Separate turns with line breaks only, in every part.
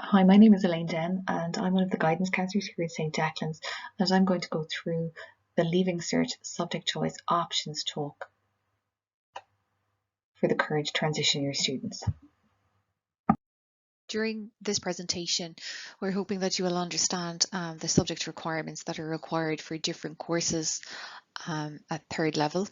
Hi, my name is Elaine Den and I'm one of the guidance counsellors here at St. Declan's, and I'm going to go through the Leaving Cert subject choice options talk for the current transition year students.
During this presentation, we're hoping that you will understand the subject requirements that are required for different courses at third level,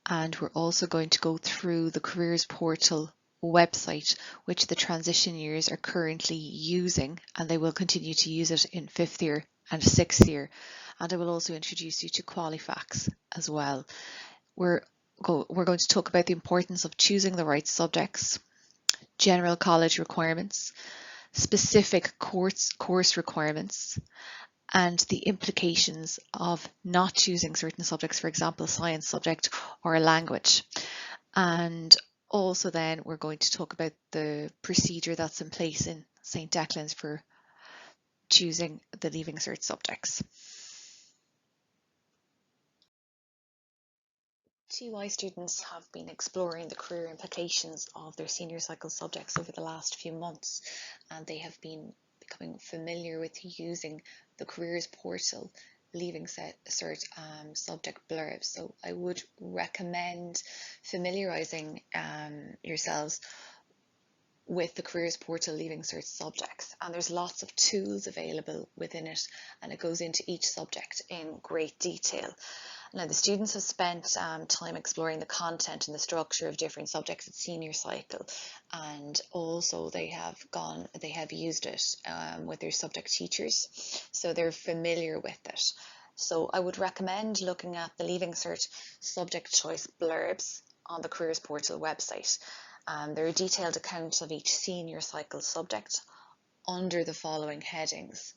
and we're also going to go through the Careers Portal website, which the transition years are currently using, and they will continue to use it in 5th year and 6th year. And I will also introduce you to QUALIFAX as well. We're going to talk about the importance of choosing the right subjects, general college requirements, specific course requirements, and the implications of not choosing certain subjects, for example, a science subject or a language. And also then we're going to talk about the procedure that's in place in St. Declan's for choosing the Leaving Cert subjects. TY students have been exploring the career implications of their senior cycle subjects over the last few months, and they have been becoming familiar with using the Careers Portal Leaving Cert subject blurbs. So I would recommend familiarising yourselves with the Careers Portal Leaving Cert subjects, and there's lots of tools available within it, and it goes into each subject in great detail. Now, the students have spent time exploring the content and the structure of different subjects at senior cycle, and also they have used it with their subject teachers, so they're familiar with it. So I would recommend looking at the Leaving Cert subject choice blurbs on the Careers Portal website. There are detailed accounts of each senior cycle subject under the following headings: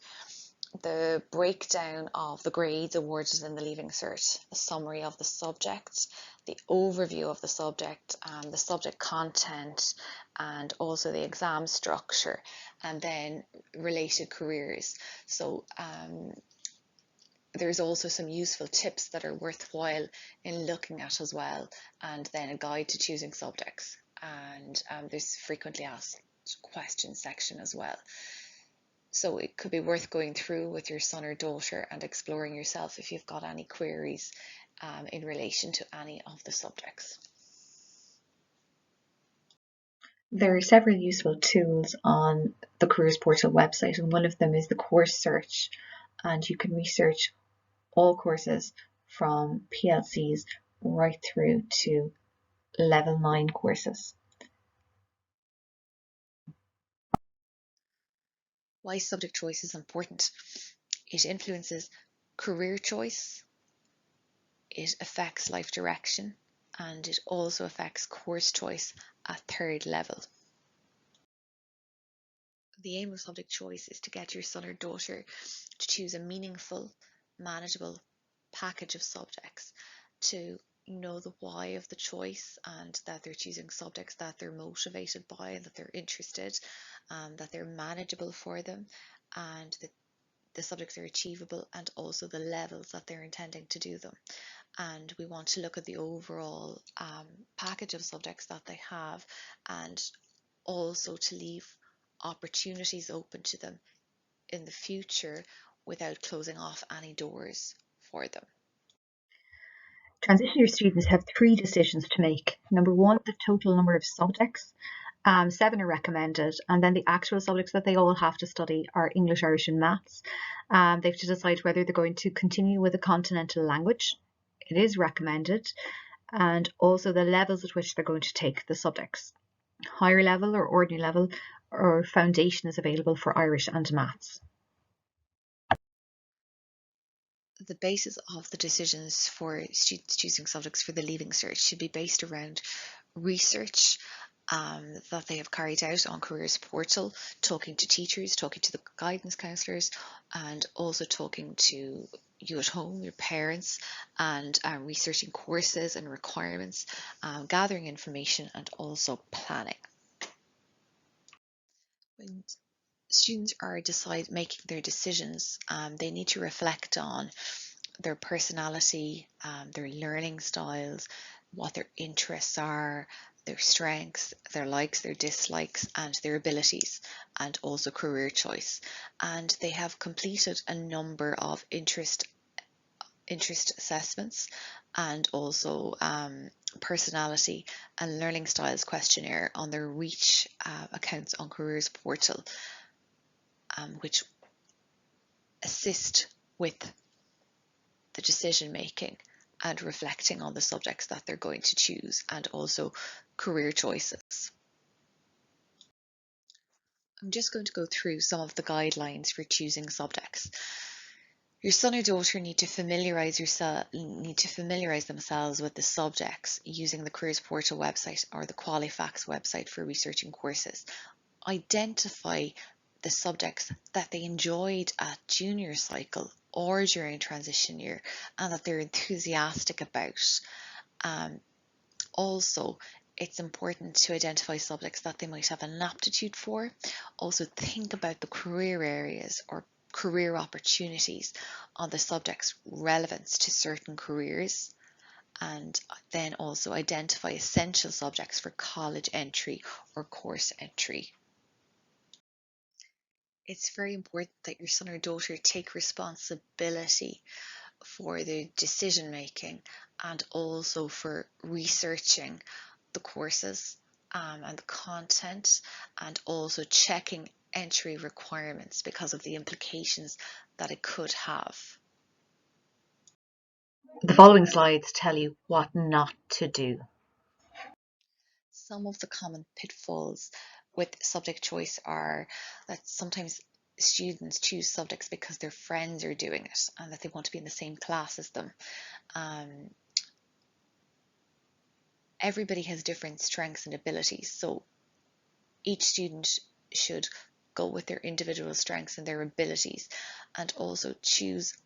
the breakdown of the grades awarded in the Leaving Cert, a summary of the subject, the overview of the subject content, and also the exam structure, and then related careers. So there's also some useful tips that are worthwhile in looking at as well, and then a guide to choosing subjects, and there's frequently asked questions section as well. So it could be worth going through with your son or daughter and exploring yourself if you've got any queries in relation to any of the subjects.
There are several useful tools on the Careers Portal website, and one of them is the course search, and you can research all courses from PLCs right through to level 9 courses.
Why subject choice is important? It influences career choice, it affects life direction, and it also affects course choice at third level. The aim of subject choice is to get your son or daughter to choose a meaningful, manageable package of subjects, to know the why of the choice, and that they're choosing subjects that they're motivated by and that they're interested, that they're manageable for them, and that the subjects are achievable, and also the levels that they're intending to do them. And we want to look at the overall package of subjects that they have, and also to leave opportunities open to them in the future without closing off any doors for them.
Transition year students have 3 decisions to make. Number 1, the total number of subjects. 7 are recommended, and then the actual subjects that they all have to study are English, Irish and Maths. They have to decide whether they're going to continue with a continental language. It is recommended, and also the levels at which they're going to take the subjects. Higher level or ordinary level or foundation is available for Irish and Maths.
The basis of the decisions for students choosing subjects for the Leaving Cert should be based around research that they have carried out on Careers Portal, talking to teachers, talking to the guidance counsellors, and also talking to you at home, your parents, and researching courses and requirements, gathering information, and also planning. When students are making their decisions, they need to reflect on their personality, their learning styles, what their interests are, their strengths, their likes, their dislikes, and their abilities, and also career choice. And they have completed a number of interest assessments, and also personality and learning styles questionnaire on their Reach accounts on Careers Portal, which assist with the decision making and reflecting on the subjects that they're going to choose, and also career choices. I'm just going to go through some of the guidelines for choosing subjects. Your son or daughter need to familiarise themselves with the subjects using the Careers Portal website or the QUALIFAX website for researching courses. Identify the subjects that they enjoyed at junior cycle or during transition year and that they're enthusiastic about. Also, it's important to identify subjects that they might have an aptitude for. Also, think about the career areas or career opportunities on the subject's relevance to certain careers, and then also identify essential subjects for college entry or course entry. It's very important that your son or daughter take responsibility for the decision making and also for researching the courses and the content, and also checking entry requirements because of the implications that it could have.
The following slides tell you what not to do.
Some of the common pitfalls with subject choice are that sometimes students choose subjects because their friends are doing it and that they want to be in the same class as them. Everybody has different strengths and abilities, so each student should go with their individual strengths and their abilities, and also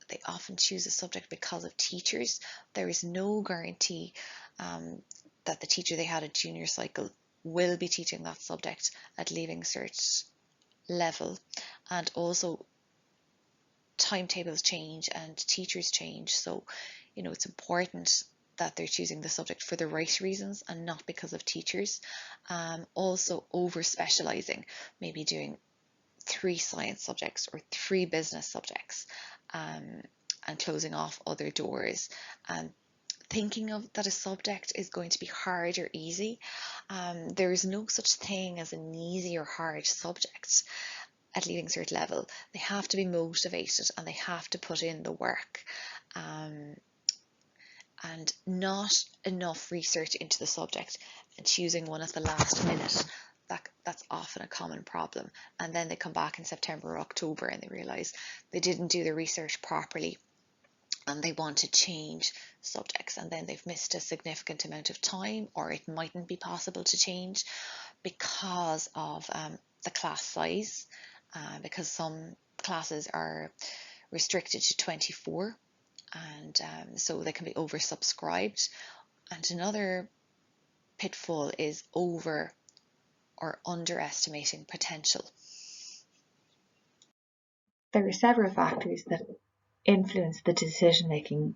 they often choose a subject because of teachers. There is no guarantee that the teacher they had at junior cycle will be teaching that subject at Leaving Cert level, and also timetables change and teachers change, so it's important that they're choosing the subject for the right reasons and not because of teachers. Also over specializing, maybe doing 3 science subjects or 3 business subjects, and closing off other doors. Thinking of that a subject is going to be hard or easy. There is no such thing as an easy or hard subject at Leaving Cert level. They have to be motivated and they have to put in the work. And not enough research into the subject and choosing one at the last minute, that's often a common problem. And then they come back in September or October and they realise they didn't do the research properly and they want to change subjects, and then they've missed a significant amount of time, or it mightn't be possible to change because of the class size, because some classes are restricted to 24, and so they can be oversubscribed. And another pitfall is over or underestimating potential.
There are several factors that influence the decision-making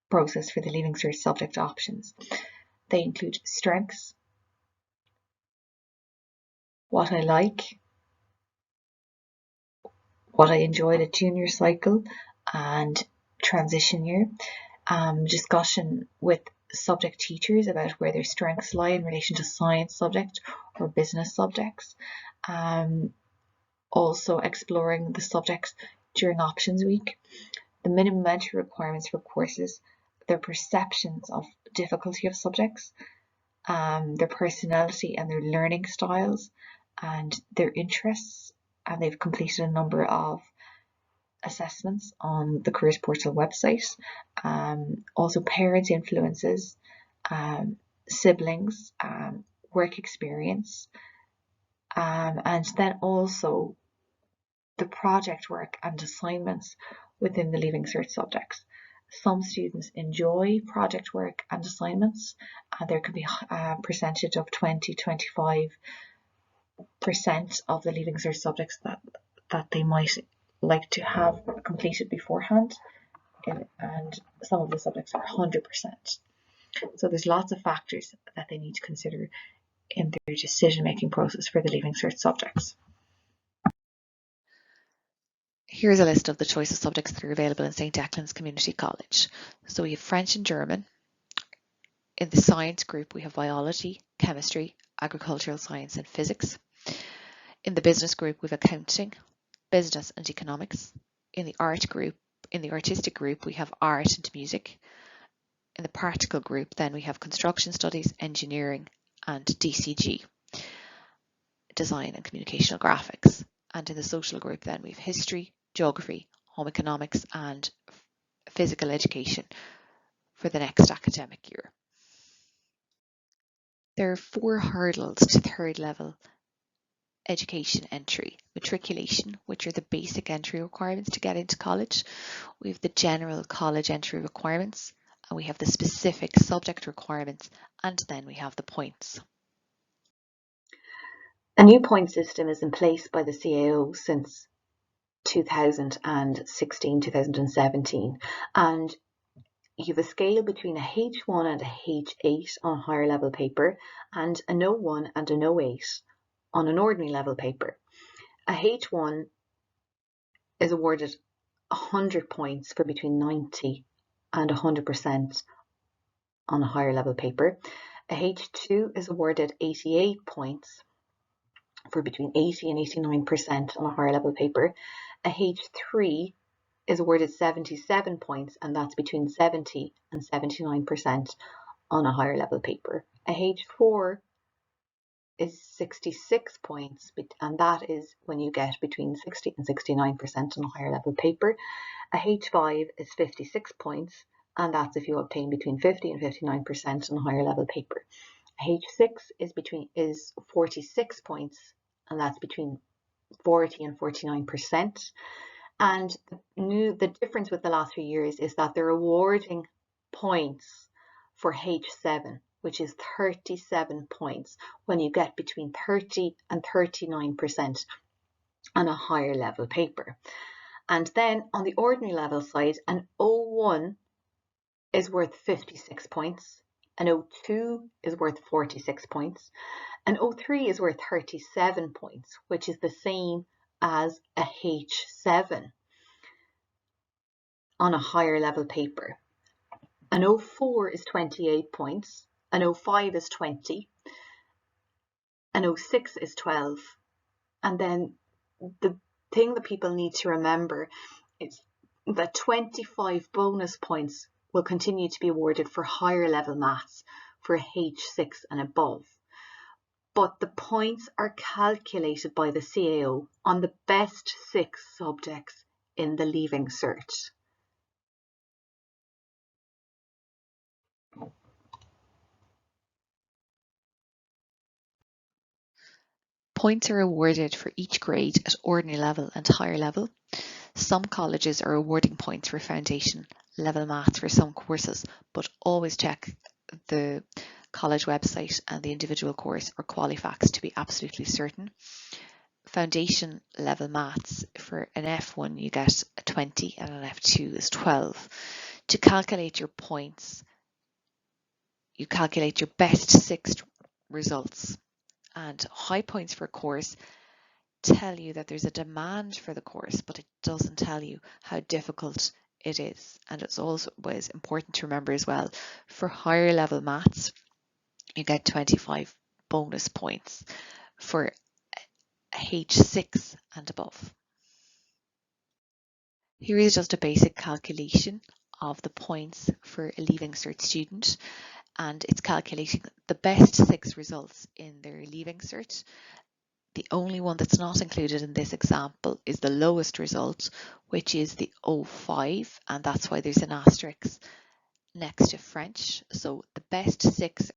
process for the Leaving Cert subject options. They include strengths, what I like, what I enjoyed at junior cycle and transition year, discussion with subject teachers about where their strengths lie in relation to science subject or business subjects, also exploring the subjects during options week, the minimum entry requirements for courses, their perceptions of difficulty of subjects, their personality and their learning styles and their interests, and they've completed a number of assessments on the Careers Portal website. Also parents' influences, siblings, work experience, and then also the project work and assignments within the Leaving Cert subjects. Some students enjoy project work and assignments, and there can be a percentage of 20-25% of the Leaving Cert subjects that they might like to have completed beforehand, and some of the subjects are 100%. So there's lots of factors that they need to consider in their decision-making process for the Leaving Cert subjects.
Here's a list of the choice of subjects that are available in St. Declan's Community College. So we have French and German. In the science group, we have biology, chemistry, agricultural science and physics. In the business group, we have accounting, business and economics. In the artistic group, we have art and music. In the practical group, then we have construction studies, engineering and DCG, design and communicational graphics. And in the social group, then we have history, geography, home economics and physical education for the next academic year. There are 4 hurdles to third level education entry: matriculation, which are the basic entry requirements to get into college. We have the general college entry requirements, and we have the specific subject requirements, and then we have the points.
A new point system is in place by the CAO since 2016-2017, and you have a scale between a H1 and a H8 on a higher level paper, and an O1 and an O8 on an ordinary level paper. A H1 is awarded 100 points for between 90 and 100% on a higher level paper. A H2 is awarded 88 points for between 80 and 89% on a higher level paper. A H3 is awarded 77 points, and that's between 70 and 79% on a higher level paper. A H4 is 66 points, and that is when you get between 60 and 69% on a higher level paper. A H5 is 56 points, and that's if you obtain between 50 and 59% on a higher level paper. A H6 is 46 points, and that's between 40 and 49%. And the difference with the last few years is that they're awarding points for H7, which is 37 points when you get between 30 and 39% on a higher level paper. And then on the ordinary level side, an O1 is worth 56 points, an O2 is worth 46 points, an O3 is worth 37 points, which is the same as a H7 on a higher level paper. An O4 is 28 points, an O5 is 20, an O6 is 12, and then the thing that people need to remember is that 25 bonus points will continue to be awarded for higher level maths for H6 and above. But the points are calculated by the CAO on the best 6 subjects in the Leaving Cert.
Points are awarded for each grade at ordinary level and higher level. Some colleges are awarding points for foundation level maths for some courses, but always check the college website and the individual course or QUALIFAX to be absolutely certain. Foundation level maths, for an F1 you get a 20 and an F2 is 12. To calculate your points, you calculate your best 6 results, and high points for a course tell you that there's a demand for the course, but it doesn't tell you how difficult it is. And it's always important to remember as well, for higher level maths, you get 25 bonus points for H6 and above. Here is just a basic calculation of the points for a Leaving Cert student, and it's calculating the best 6 results in their Leaving Cert. The only one that's not included in this example is the lowest result, which is the O5, and that's why there's an asterisk next to French. So the best 6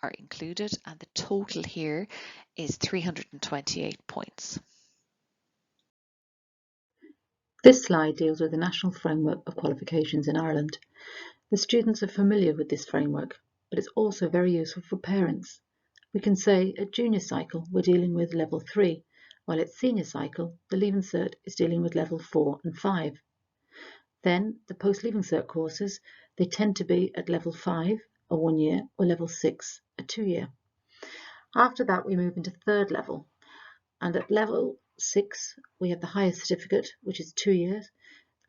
are included, and the total here is 328 points.
This slide deals with the National Framework of Qualifications in Ireland. The students are familiar with this framework, but it's also very useful for parents. We can say at junior cycle we're dealing with level 3, while at senior cycle the Leaving Cert is dealing with level 4 and 5. Then the post-Leaving Cert courses, they tend to be at level 5 a 1 year, or level 6, a 2 year. After that, we move into third level. And at level 6, we have the highest certificate, which is 2 years.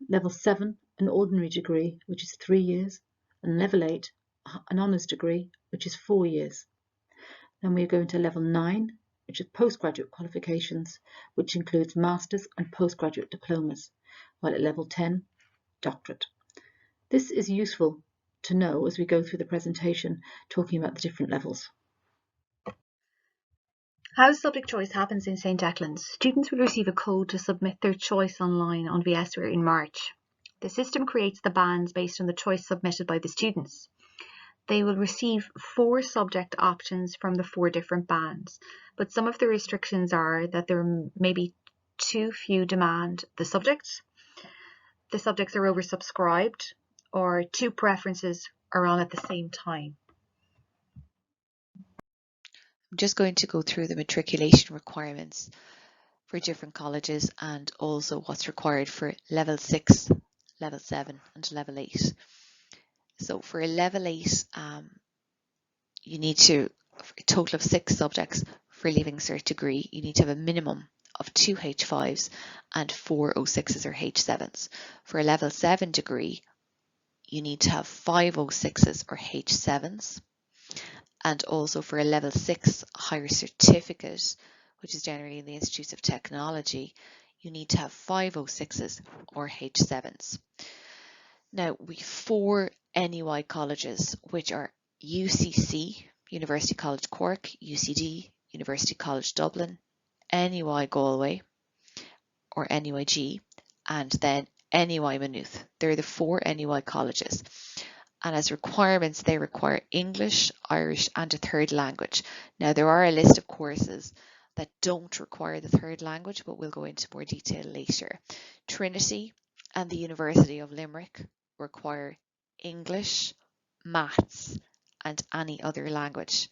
Level 7, an ordinary degree, which is 3 years. And level 8, an honours degree, which is 4 years. Then we go into level 9, which is postgraduate qualifications, which includes masters and postgraduate diplomas, while at level 10, doctorate. This is useful to know as we go through the presentation talking about the different levels.
How subject choice happens in St. Declan's. Students will receive a code to submit their choice online on VSware in March. The system creates the bands based on the choice submitted by the students. They will receive 4 subject options from the 4 different bands, but some of the restrictions are that there may be too few demand the subjects are oversubscribed, or 2 preferences are on at the same time.
I'm just going to go through the matriculation requirements for different colleges and also what's required for level 6, level 7 and level 8. So for a level 8, you need to, for a total of 6 subjects for a Leaving Cert degree, you need to have a minimum of 2 H5s and 4 O6s or H7s. For a level 7 degree, you need to have 5 O6s or H7s. And also for a level 6 higher certificate, which is generally in the Institutes of Technology, you need to have 5 O6s or H7s. Now, we have 4 NUI colleges, which are UCC, University College Cork, UCD, University College Dublin, NUI Galway, or NUIG, and then NUI Maynooth. They're the 4 NUI colleges. And as requirements, they require English, Irish, and a third language. Now, there are a list of courses that don't require the third language, but we'll go into more detail later. Trinity and the University of Limerick require English, maths, and any other language.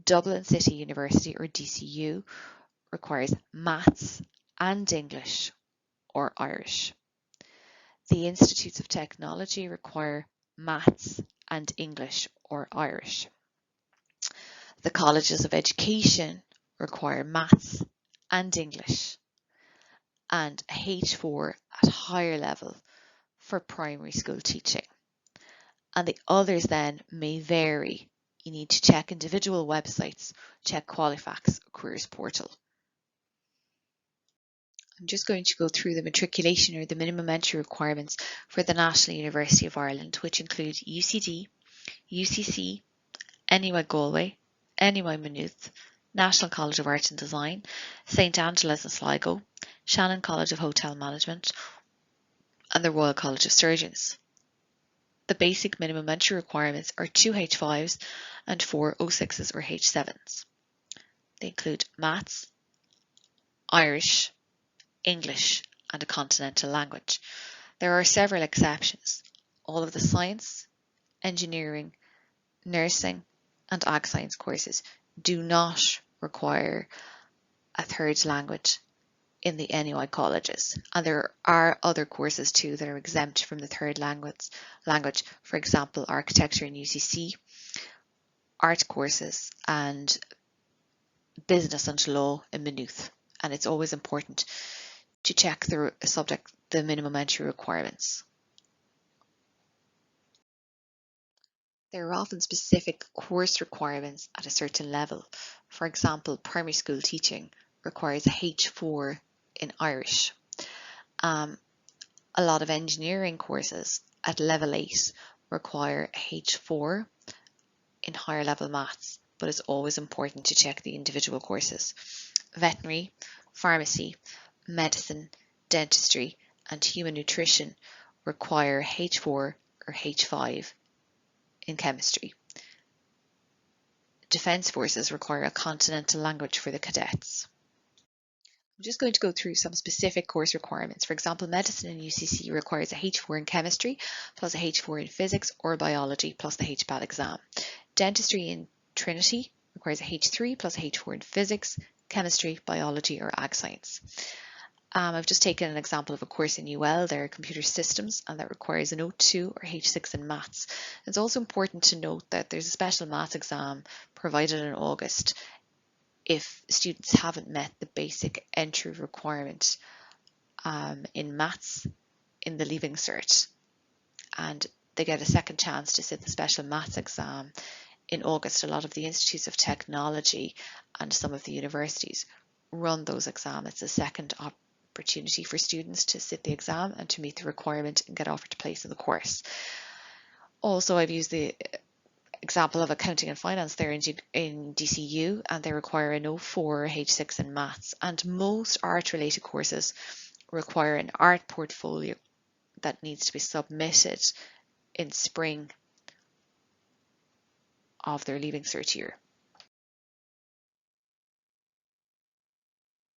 Dublin City University, or DCU, requires maths and English or Irish. The Institutes of Technology require maths and English or Irish. The Colleges of Education require maths and English, and a H4 at higher level for primary school teaching. And the others then may vary. You need to check individual websites, check QUALIFAX or Careers Portal. I'm just going to go through the matriculation or the minimum entry requirements for the National University of Ireland, which include UCD, UCC, NUI Galway, NUI Maynooth, National College of Art and Design, St. Angela's in Sligo, Shannon College of Hotel Management, and the Royal College of Surgeons. The basic minimum entry requirements are 2 H5s and 4 O6s or H7s. They include maths, Irish, English, and a continental language. There are several exceptions. All of the science, engineering, nursing, and ag science courses do not require a third language in the NUI colleges. And there are other courses too that are exempt from the third language. For example, architecture in UCC, art courses, and business and law in Maynooth. And it's always important to check the minimum entry requirements. There are often specific course requirements at a certain level. For example, primary school teaching requires a H4 in Irish. A lot of engineering courses at level 8 require a H4 in higher level maths, but it's always important to check the individual courses. Veterinary, pharmacy, medicine, dentistry, and human nutrition require H4 or H5 in chemistry. Defence forces require a continental language for the cadets. I'm just going to go through some specific course requirements. For example, medicine in UCC requires a H4 in chemistry, plus a H4 in physics or biology, plus the HPAL exam. Dentistry in Trinity requires a H3 plus a H4 in physics, chemistry, biology, or ag science. I've just taken an example of a course in UL, they're computer systems, and that requires an O2 or H6 in maths. It's also important to note that there's a special maths exam provided in August if students haven't met the basic entry requirement in maths in the Leaving Cert, and they get a second chance to sit the special maths exam in August. A lot of the institutes of technology and some of the universities run those exams. It's a second opportunity for students to sit the exam and to meet the requirement and get offered a place in the course. Also, I've used the example of accounting and finance there in DCU, and they require an O4 H6 in maths, and most art related courses require an art portfolio that needs to be submitted in spring of their Leaving Cert year.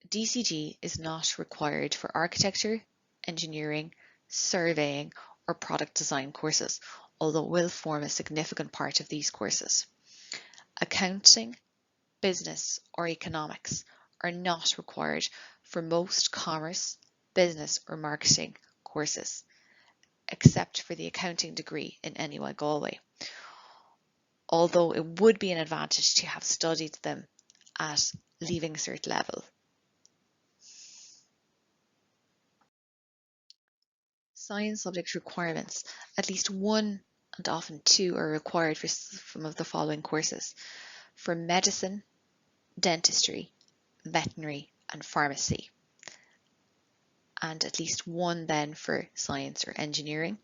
DCG is not required for architecture, engineering, surveying or product design courses, although it will form a significant part of these courses. Accounting, business or economics are not required for most commerce, business or marketing courses, except for the accounting degree in NUI Galway, although it would be an advantage to have studied them at Leaving Cert level. Science subject requirements. At least one and often two are required for some of the following courses: for medicine, dentistry, veterinary and pharmacy, and at least one then for science or engineering.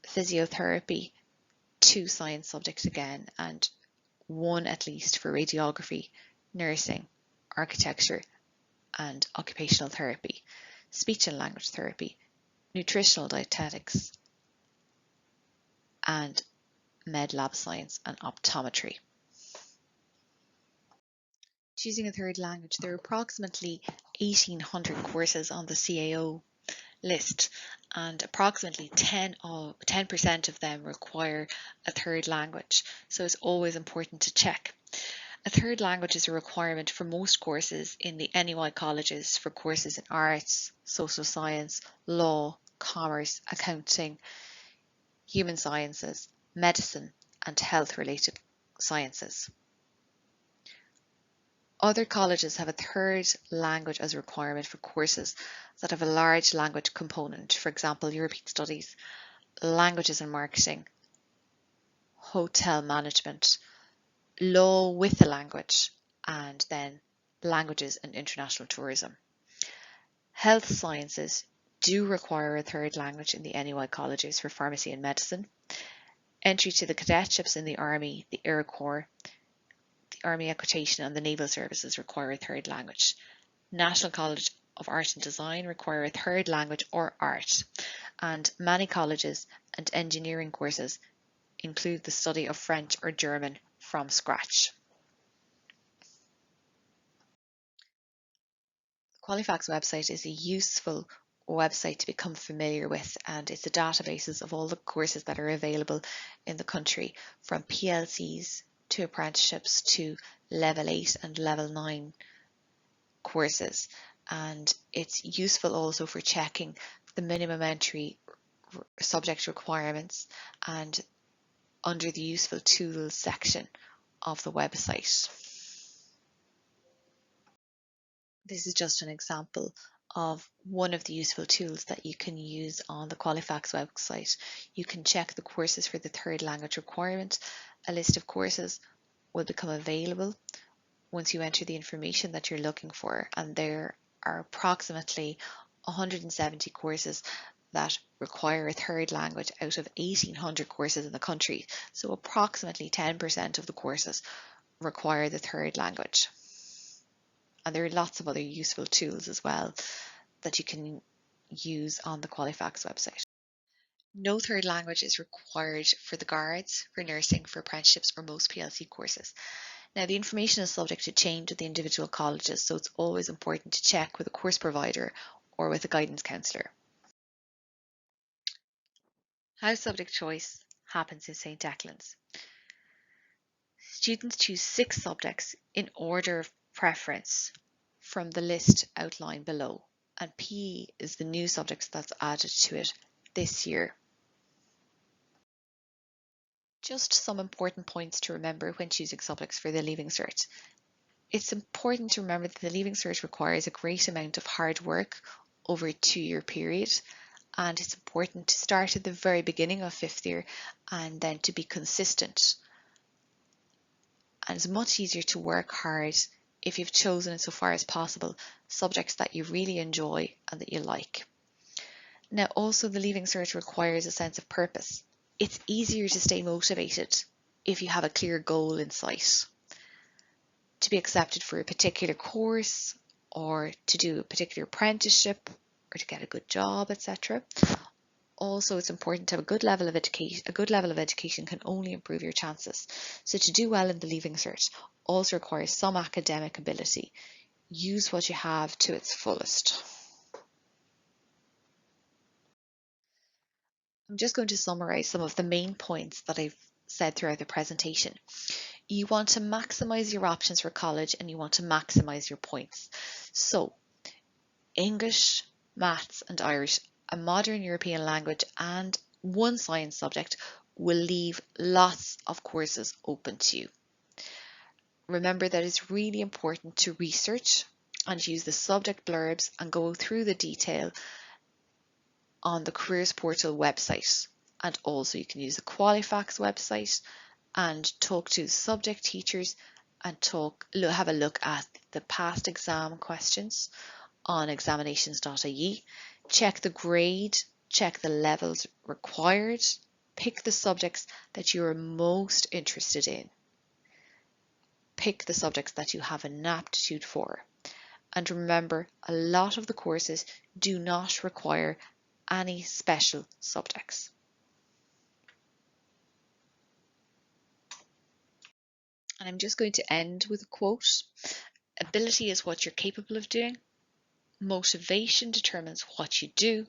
Physiotherapy, two science subjects again, and one at least for radiography, nursing, architecture and occupational therapy, speech and language therapy, nutritional dietetics, and med lab science and optometry. Choosing a third language. There are approximately 1,800 courses on the CAO list, and approximately 10% of them require a third language, so it's always important to check. A third language is a requirement for most courses in the NUI colleges for courses in arts, social science, law, commerce, accounting, human sciences, medicine and health-related sciences. Other colleges have a third language as a requirement for courses that have a large language component, for example, European Studies, Languages and Marketing, Hotel Management, Law with a language, and then Languages and International Tourism. Health Sciences do require a third language in the NUI colleges for pharmacy and medicine. Entry to the cadetships in the Army, the Air Corps, the Army Equitation and the Naval Services require a third language. National College of Art and Design require a third language or art, and many colleges and engineering courses include the study of French or German from scratch. The QUALIFAX website is a useful website to become familiar with, and it's a database of all the courses that are available in the country, from PLCs to apprenticeships to level 8 and level 9 courses, and it's useful also for checking the minimum entry subject requirements and under the useful tools section of the website. This is just an example of one of the useful tools that you can use on the QUALIFAX website. You can check the courses for the third language requirement. A list of courses will become available once you enter the information that you're looking for, and there are approximately 170 courses that require a third language out of 1,800 courses in the country. So approximately 10% of the courses require the third language. And there are lots of other useful tools as well that you can use on the QUALIFAX website. No third language is required for the guards, for nursing, for apprenticeships or most PLC courses. Now, the information is subject to change at the individual colleges, so it's always important to check with a course provider or with a guidance counsellor. How subject choice happens in St. Declan's. Students choose 6 subjects in order of preference from the list outlined below. and PE is the new subject that's added to it this year. Just some important points to remember when choosing subjects for the Leaving Cert. It's important to remember that the Leaving Cert requires a great amount of hard work over a 2-year period, and it's important to start at the very beginning of 5th year and then to be consistent. And it's much easier to work hard if you've chosen, insofar as possible, subjects that you really enjoy and that you like. Now, also the Leaving Cert requires a sense of purpose. It's easier to stay motivated if you have a clear goal in sight. To be accepted for a particular course, or to do a particular apprenticeship, or to get a good job, etc. Also, it's important to have a good level of education. A good level of education can only improve your chances. So to do well in the Leaving Cert also requires some academic ability. Use what you have to its fullest. I'm just going to summarise some of the main points that I've said throughout the presentation. You want to maximise your options for college and you want to maximise your points. So, English, Maths and Irish, a modern European language and one science subject will leave lots of courses open to you. Remember that it's really important to research and use the subject blurbs and go through the detail on the Careers Portal website, and also you can use the QUALIFAX website and talk to subject teachers and have a look at the past exam questions on examinations.ie. Check the grade, check the levels required, pick the subjects that you are most interested in. Pick the subjects that you have an aptitude for. And remember, a lot of the courses do not require any special subjects. And I'm just going to end with a quote. Ability is what you're capable of doing. Motivation determines what you do.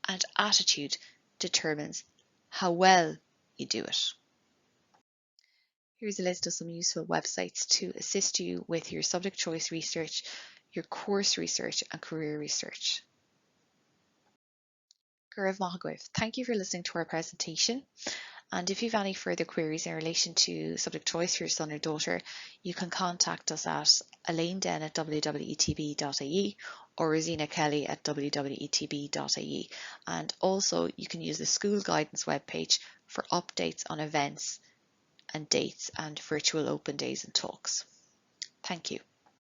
And attitude determines how well you do it. Here's a list of some useful websites to assist you with your subject choice research, your course research and career research. Thank you for listening to our presentation. And if you have any further queries in relation to subject choice for your son or daughter, you can contact us at elaine@wwetb.ie or Rosina Kelly at wwetb.ie. And also you can use the school guidance webpage for updates on events and dates and virtual open days and talks. Thank you.